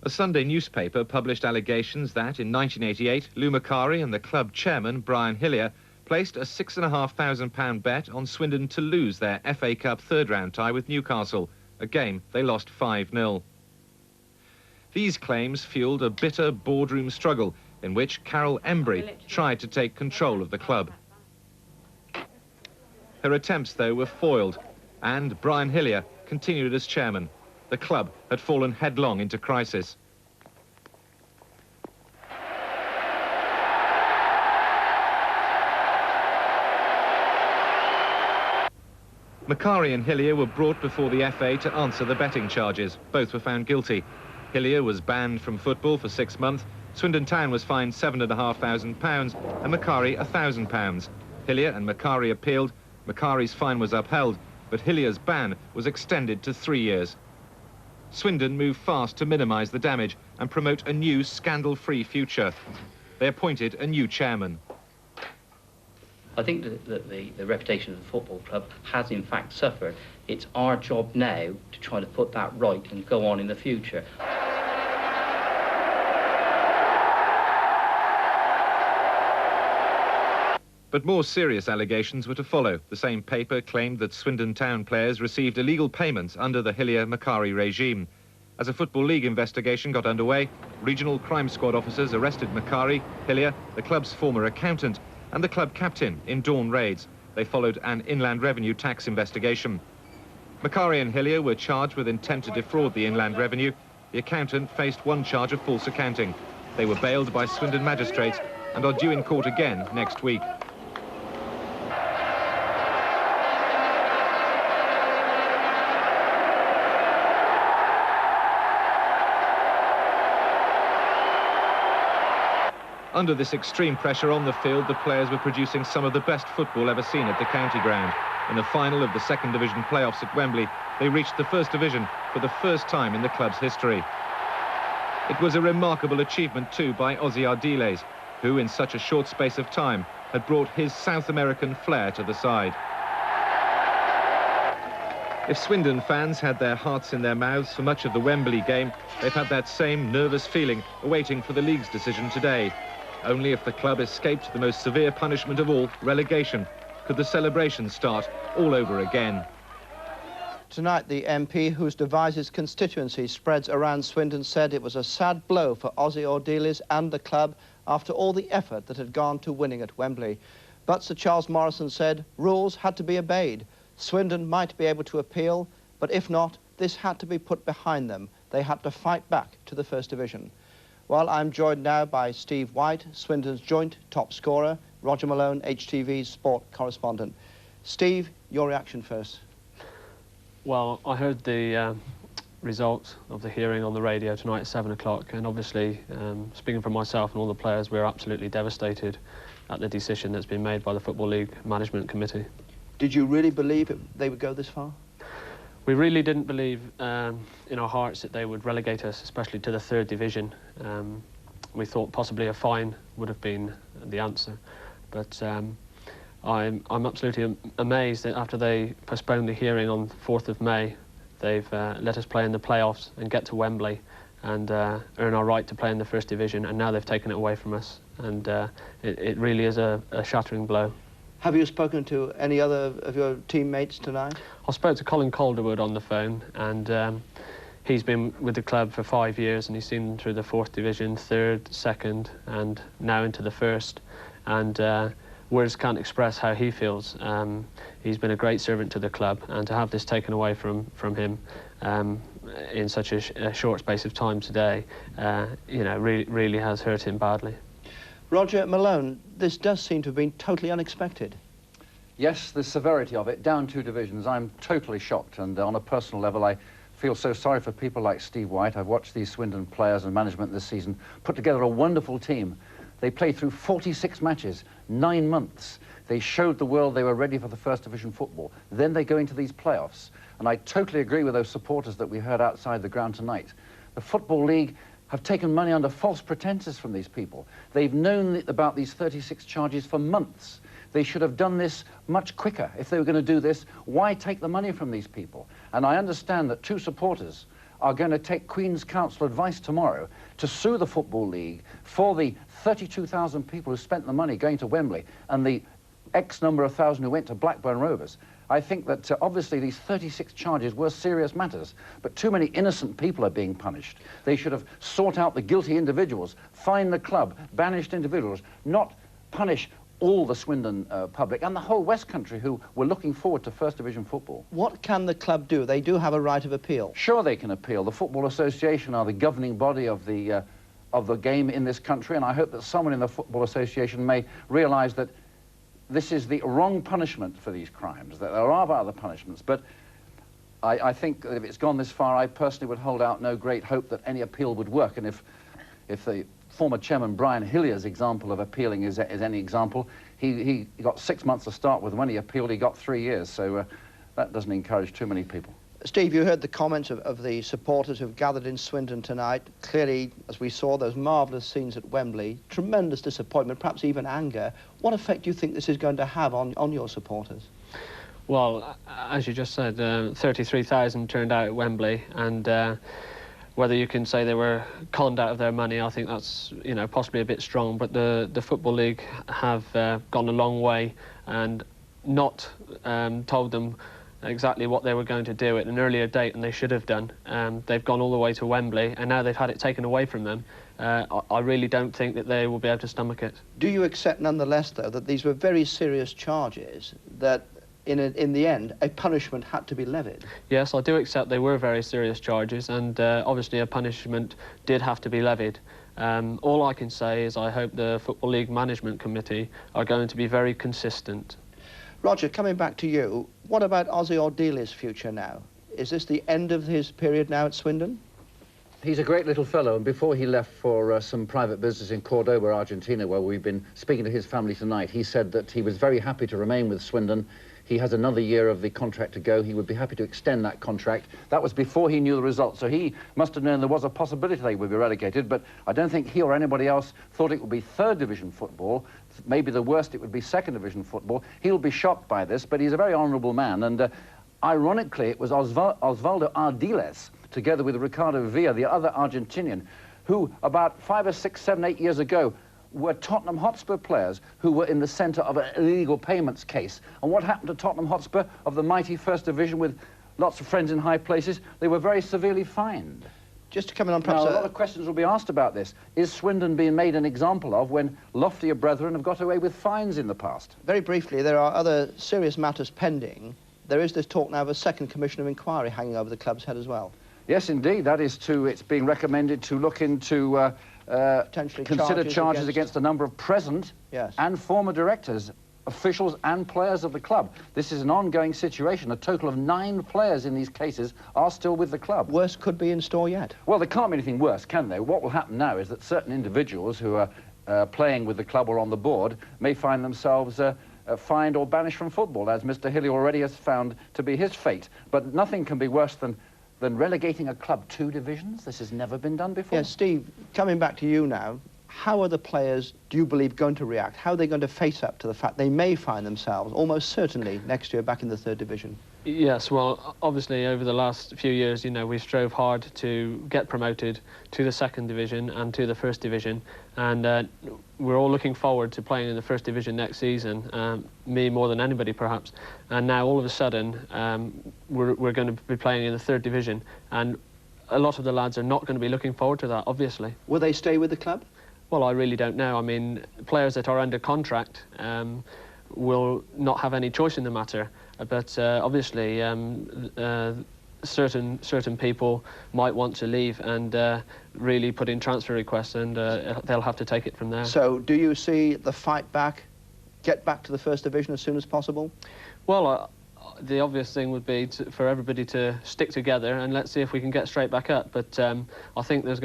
A Sunday newspaper published allegations that in 1988, Lou Macari and the club chairman, Brian Hillier, placed a £6,500 bet on Swindon to lose their FA Cup third-round tie with Newcastle, a game they lost 5-0. These claims fuelled a bitter boardroom struggle in which Carol Embry tried to take control of the club. Her attempts, though, were foiled, and Brian Hillier continued as chairman. The club had fallen headlong into crisis. Macari and Hillier were brought before the FA to answer the betting charges. Both were found guilty. Hillier was banned from football for 6 months. Swindon Town was fined £7,500 and Macari £1,000. Hillier and Macari appealed. Macari's fine was upheld, but Hillier's ban was extended to 3 years. Swindon moved fast to minimise the damage and promote a new scandal-free future. They appointed a new chairman. I think that the reputation of the football club has in fact suffered. It's our job now to try to put that right and go on in the future. But more serious allegations were to follow. The same paper claimed that Swindon Town players received illegal payments under the Hillier-Macari regime. As a Football League investigation got underway, regional crime squad officers arrested Macari, Hillier, the club's former accountant, and the club captain in dawn raids. They followed an Inland Revenue tax investigation. Macari and Hillier were charged with intent to defraud the Inland Revenue. The accountant faced one charge of false accounting. They were bailed by Swindon magistrates and are due in court again next week. Under this extreme pressure on the field, the players were producing some of the best football ever seen at the county ground. In the final of the second division playoffs at Wembley, they reached the first division for the first time in the club's history. It was a remarkable achievement too by Ozzy Ardiles, who in such a short space of time had brought his South American flair to the side. If Swindon fans had their hearts in their mouths for much of the Wembley game, they've had that same nervous feeling awaiting for the league's decision today. Only if the club escaped the most severe punishment of all, relegation, could the celebrations start all over again. Tonight, the MP, whose devises constituency spreads around Swindon, said it was a sad blow for Ozzy Ardiles and the club after all the effort that had gone to winning at Wembley. But Sir Charles Morrison said rules had to be obeyed. Swindon might be able to appeal, but if not, this had to be put behind them. They had to fight back to the First Division. Well, I'm joined now by Steve White, Swindon's joint top scorer, Roger Malone, HTV's sport correspondent. Steve, your reaction first. Well, I heard the results of the hearing on the radio tonight at 7 o'clock, and obviously, speaking for myself and all the players, we're absolutely devastated at the decision that's been made by the Football League Management Committee. Did you really believe they would go this far? We really didn't believe in our hearts that they would relegate us, especially to the third division. We thought possibly a fine would have been the answer, but I'm absolutely amazed that after they postponed the hearing on the 4th of May, they've let us play in the playoffs and get to Wembley and earn our right to play in the First Division, and now they've taken it away from us, and it really is a shattering blow. Have you spoken to any other of your teammates tonight? I spoke to Colin Calderwood on the phone, and he's been with the club for 5 years, and he's seen them through the 4th Division, 3rd, 2nd, and now into the 1st. And words can't express how he feels. He's been a great servant to the club, and to have this taken away from him in such a short space of time today, you know, really has hurt him badly. Roger Malone, this does seem to have been totally unexpected. Yes, the severity of it, down 2 divisions, I'm totally shocked, and on a personal level I feel so sorry for people like Steve White. I've watched these Swindon players and management this season put together a wonderful team. They played through 46 matches, 9 months. They showed the world they were ready for the First Division football. Then they go into these playoffs, and I totally agree with those supporters that we heard outside the ground tonight. The Football League have taken money under false pretenses from these people. They've known about these 36 charges for months. They should have done this much quicker. If they were going to do this, why take the money from these people? And I understand that 2 supporters are going to take Queen's Counsel advice tomorrow to sue the Football League for the 32,000 people who spent the money going to Wembley and the X number of thousand who went to Blackburn Rovers. I think that obviously these 36 charges were serious matters, but too many innocent people are being punished. They should have sought out the guilty individuals, fined the club, banished individuals, not punish all the Swindon public and the whole West Country who were looking forward to First Division football. What can the club do? They do have a right of appeal. Sure, they can appeal. The Football Association are the governing body of the game in this country, and I hope that someone in the Football Association may realise that this is the wrong punishment for these crimes, that there are other punishments, but I think that if it's gone this far, I personally would hold out no great hope that any appeal would work, and if the former chairman Brian Hillier's example of appealing is any example, he got 6 months to start with. When he appealed, he got 3 years, so that doesn't encourage too many people. Steve, you heard the comments of the supporters who've gathered in Swindon tonight. Clearly, as we saw, those marvellous scenes at Wembley, tremendous disappointment, perhaps even anger. What effect do you think this is going to have on your supporters? Well, as you just said, 33,000 turned out at Wembley, and whether you can say they were conned out of their money, I think that's, you know, possibly a bit strong, but the Football League have gone a long way and not told them exactly what they were going to do at an earlier date, and they should have done. They've gone all the way to Wembley, and now they've had it taken away from them. I really don't think that they will be able to stomach it. Do you accept, nonetheless, though, that these were very serious charges, that in the end, a punishment had to be levied? Yes, I do accept they were very serious charges, and obviously a punishment did have to be levied. All I can say is I hope the Football League Management Committee are going to be very consistent. Roger, coming back to you, what about Ozzy Ordele's future now? Is this the end of his period now at Swindon? He's a great little fellow, and before he left for some private business in Cordoba, Argentina, where we've been speaking to his family tonight, he said that he was very happy to remain with Swindon. He has another year of the contract to go. He would be happy to extend that contract. That was before he knew the results, so he must have known there was a possibility they would be relegated, but I don't think he or anybody else thought it would be third division football. Maybe the worst, it would be second division football. He'll be shocked by this, but he's a very honourable man, and ironically, it was Osvaldo Ardiles, together with Ricardo Villa, the other Argentinian, who about 5 or 6, 7, 8 years ago were Tottenham Hotspur players who were in the centre of an illegal payments case. And what happened to Tottenham Hotspur of the mighty First Division with lots of friends in high places? They were very severely fined. Just to come in on perhaps now, a lot of questions will be asked about this. Is Swindon being made an example of when loftier brethren have got away with fines in the past? Very briefly, there are other serious matters pending. There is this talk now of a second commission of inquiry hanging over the club's head as well. Yes, indeed. That is it's being recommended to look into consider charges against a number of present and former directors, officials and players of the club. This is an ongoing situation. A total of 9 players in these cases are still with the club. Worse could be in store yet? Well, there can't be anything worse, can there? What will happen now is that certain individuals who are playing with the club or on the board may find themselves fined or banished from football, as Mr. Hillier already has found to be his fate. But nothing can be worse than relegating a club 2 divisions. This has never been done before. Yes, Steve, coming back to you now, how are the players, do you believe, going to react? How are they going to face up to the fact they may find themselves, almost certainly, next year back in the 3rd division? Yes, well, obviously, over the last few years, you know, we strove hard to get promoted to the 2nd division and to the 1st division, and we're all looking forward to playing in the 1st division next season, me more than anybody, perhaps. And now, all of a sudden, we're going to be playing in the 3rd division, and a lot of the lads are not going to be looking forward to that, obviously. Will they stay with the club? Well, I really don't know. I mean, players that are under contract will not have any choice in the matter. But obviously, certain people might want to leave and really put in transfer requests, and they'll have to take it from there. So, do you see the fight back, get back to the 1st division as soon as possible? Well, the obvious thing would be for everybody to stick together, and let's see if we can get straight back up. But I think there's